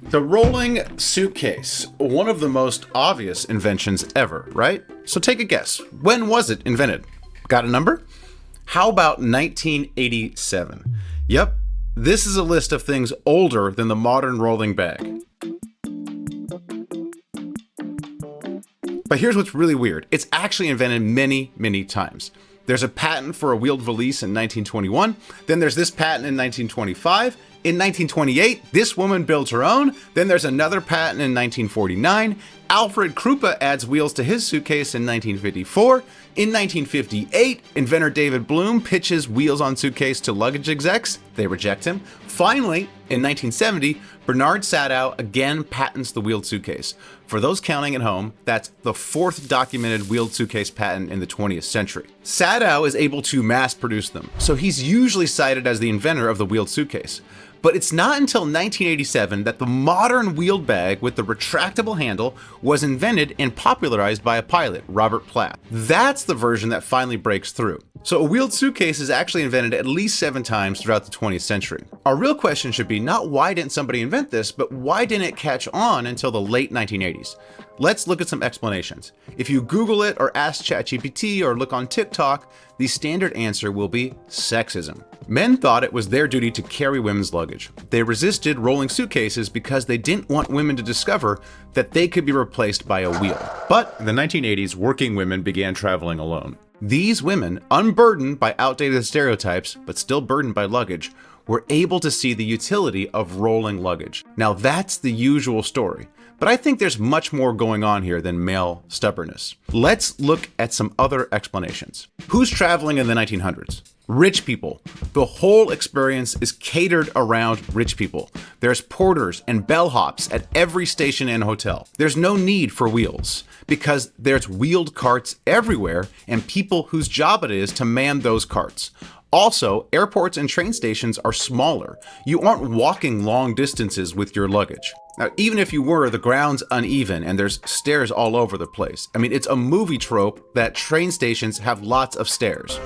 The rolling suitcase, one of the most obvious inventions ever, right? So take a guess. When was it invented? Got a number? How about 1987? Yep, this is a list of things older than the modern rolling bag. But here's what's really weird. It's actually invented many, many times. There's a patent for a wheeled valise in 1921. Then there's this patent in 1925. In 1928, this woman builds her own. Then there's another patent in 1949. Alfred Krupa adds wheels to his suitcase in 1954. In 1958, inventor David Bloom pitches wheels on suitcase to luggage execs. They reject him. Finally, in 1970, Bernard Sadow again patents the wheeled suitcase. For those counting at home, that's the fourth documented wheeled suitcase patent in the 20th century. Sadow is able to mass produce them, so he's usually cited as the inventor of the wheeled suitcase. But it's not until 1987 that the modern wheeled bag with the retractable handle was invented and popularized by a pilot, Robert Platt. That's the version that finally breaks through. So a wheeled suitcase is actually invented at least 7 times throughout the 20th century. Our real question should be not why didn't somebody invent this, but why didn't it catch on until the late 1980s? Let's look at some explanations. If you Google it or ask ChatGPT or look on TikTok, the standard answer will be sexism. Men thought it was their duty to carry women's luggage. They resisted rolling suitcases because they didn't want women to discover that they could be replaced by a wheel. But in the 1980s, working women began traveling alone. These women, unburdened by outdated stereotypes, but still burdened by luggage, were able to see the utility of rolling luggage. Now that's the usual story, but I think there's much more going on here than male stubbornness. Let's look at some other explanations. Who's traveling in the 1900s? Rich people. The whole experience is catered around rich people. There's porters and bellhops at every station and hotel. There's no need for wheels because there's wheeled carts everywhere and people whose job it is to man those carts. Also, airports and train stations are smaller. You aren't walking long distances with your luggage. Now, even if you were, the ground's uneven and there's stairs all over the place. I mean, it's a movie trope that train stations have lots of stairs.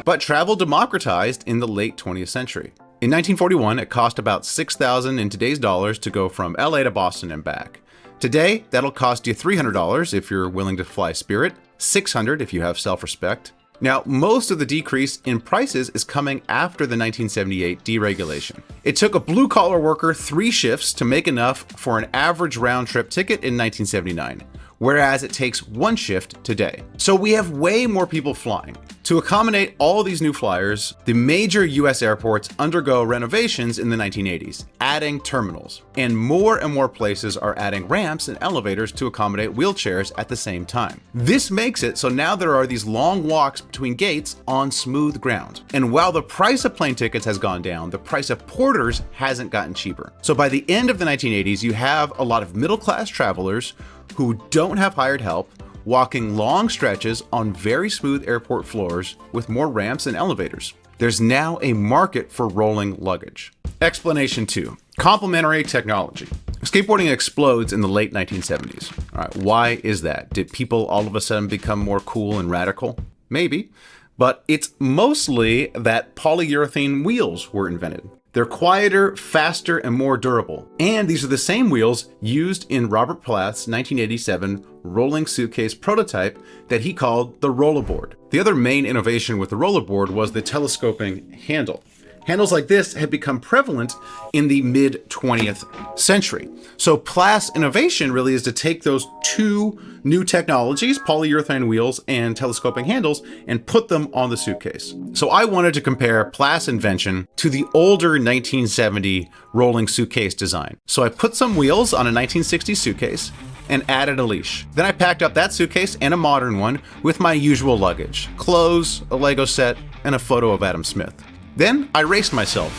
But travel democratized in the late 20th century. In 1941, it cost about $6,000 in today's dollars to go from LA to Boston and back. Today, that'll cost you $300 if you're willing to fly Spirit, $600 if you have self-respect. Now, most of the decrease in prices is coming after the 1978 deregulation. It took a blue-collar worker 3 shifts to make enough for an average round-trip ticket in 1979, whereas it takes 1 shift today. So we have way more people flying. To accommodate all these new flyers, the major US airports undergo renovations in the 1980s, adding terminals. And more places are adding ramps and elevators to accommodate wheelchairs at the same time. This makes it so now there are these long walks between gates on smooth ground. And while the price of plane tickets has gone down, the price of porters hasn't gotten cheaper. So by the end of the 1980s, you have a lot of middle-class travelers who don't have hired help, walking long stretches on very smooth airport floors with more ramps and elevators. There's now a market for rolling luggage. Explanation 2. Complementary technology. Skateboarding explodes in the late 1970s. All right, why is that? Did people all of a sudden become more cool and radical? Maybe, but it's mostly that polyurethane wheels were invented. They're quieter, faster, and more durable. And these are the same wheels used in Robert Platt's 1987 rolling suitcase prototype that he called the Rollaboard. The other main innovation with the Rollaboard was the telescoping handle. Handles like this had become prevalent in the mid-20th century. So Platt's innovation really is to take those 2 new technologies, polyurethane wheels and telescoping handles, and put them on the suitcase. So I wanted to compare Platt's invention to the older 1970 rolling suitcase design. So I put some wheels on a 1960 suitcase and added a leash. Then I packed up that suitcase and a modern one with my usual luggage, clothes, a Lego set, and a photo of Adam Smith. Then I raced myself.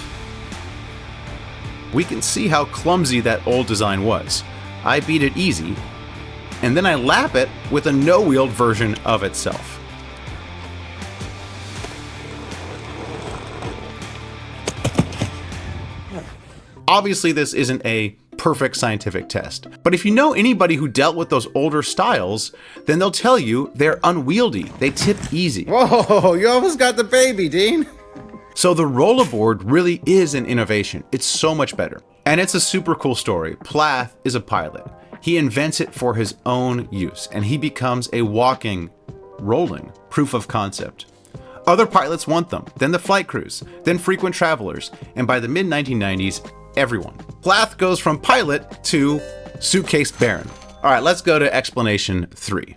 We can see how clumsy that old design was. I beat it easy, and then I lap it with a no-wheeled version of itself. Obviously, this isn't a perfect scientific test. But if you know anybody who dealt with those older styles, then they'll tell you they're unwieldy. They tip easy. Whoa, you almost got the baby, Dean. So the rollerboard really is an innovation. It's so much better. And it's a super cool story. Plath is a pilot. He invents it for his own use, and he becomes a walking, rolling proof of concept. Other pilots want them, then the flight crews, then frequent travelers, and by the mid-1990s, everyone. Plath goes from pilot to suitcase baron. All right, let's go to explanation 3.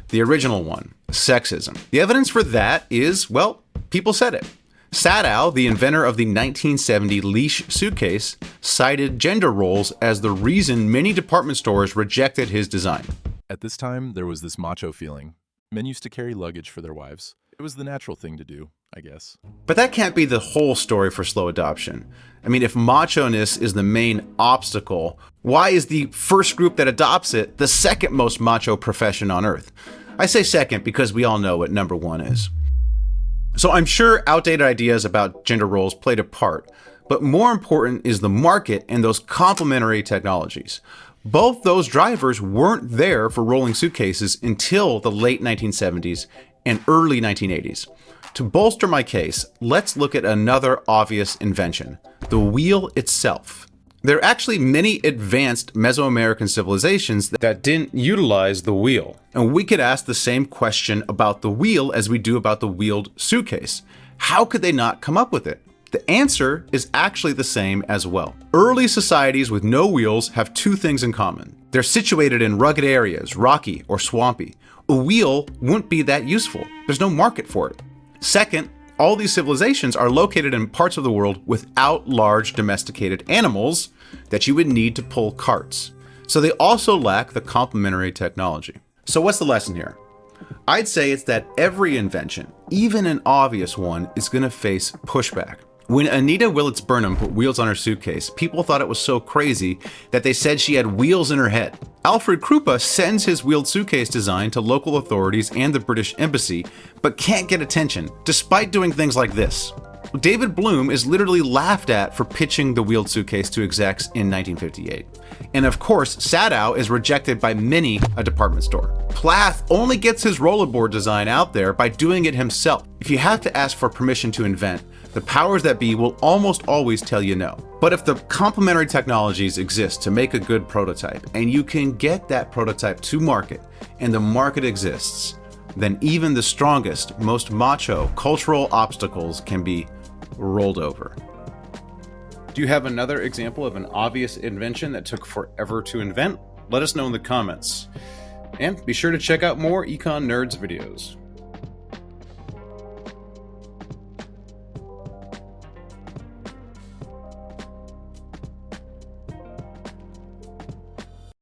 The original one, sexism. The evidence for that is, well, people said it. Sadow, the inventor of the 1970 leash-suitcase, cited gender roles as the reason many department stores rejected his design. At this time, there was this macho feeling. Men used to carry luggage for their wives. It was the natural thing to do, I guess. But that can't be the whole story for slow adoption. I mean, if macho-ness is the main obstacle, why is the first group that adopts it the second most macho profession on earth? I say second because we all know what number 1 is. So I'm sure outdated ideas about gender roles played a part, but more important is the market and those complementary technologies. Both those drivers weren't there for rolling suitcases until the late 1970s and early 1980s. To bolster my case, let's look at another obvious invention, the wheel itself. There are actually many advanced Mesoamerican civilizations that didn't utilize the wheel. And we could ask the same question about the wheel as we do about the wheeled suitcase. How could they not come up with it? The answer is actually the same as well. Early societies with no wheels have 2 things in common. They're situated in rugged areas, rocky or swampy. A wheel wouldn't be that useful. There's no market for it. Second, all these civilizations are located in parts of the world without large domesticated animals that you would need to pull carts. So they also lack the complementary technology. So what's the lesson here? I'd say it's that every invention, even an obvious one, is going to face pushback. When Anita Willits-Burnham put wheels on her suitcase, people thought it was so crazy that they said she had wheels in her head. Alfred Krupa sends his wheeled suitcase design to local authorities and the British Embassy, but can't get attention, despite doing things like this. David Bloom is literally laughed at for pitching the wheeled suitcase to execs in 1958. And of course, Sadow is rejected by many a department store. Plath only gets his rollerboard design out there by doing it himself. If you have to ask for permission to invent, the powers that be will almost always tell you no. But if the complementary technologies exist to make a good prototype, and you can get that prototype to market, and the market exists, then even the strongest, most macho cultural obstacles can be rolled over. Do you have another example of an obvious invention that took forever to invent? Let us know in the comments. And be sure to check out more Econ Nerds videos.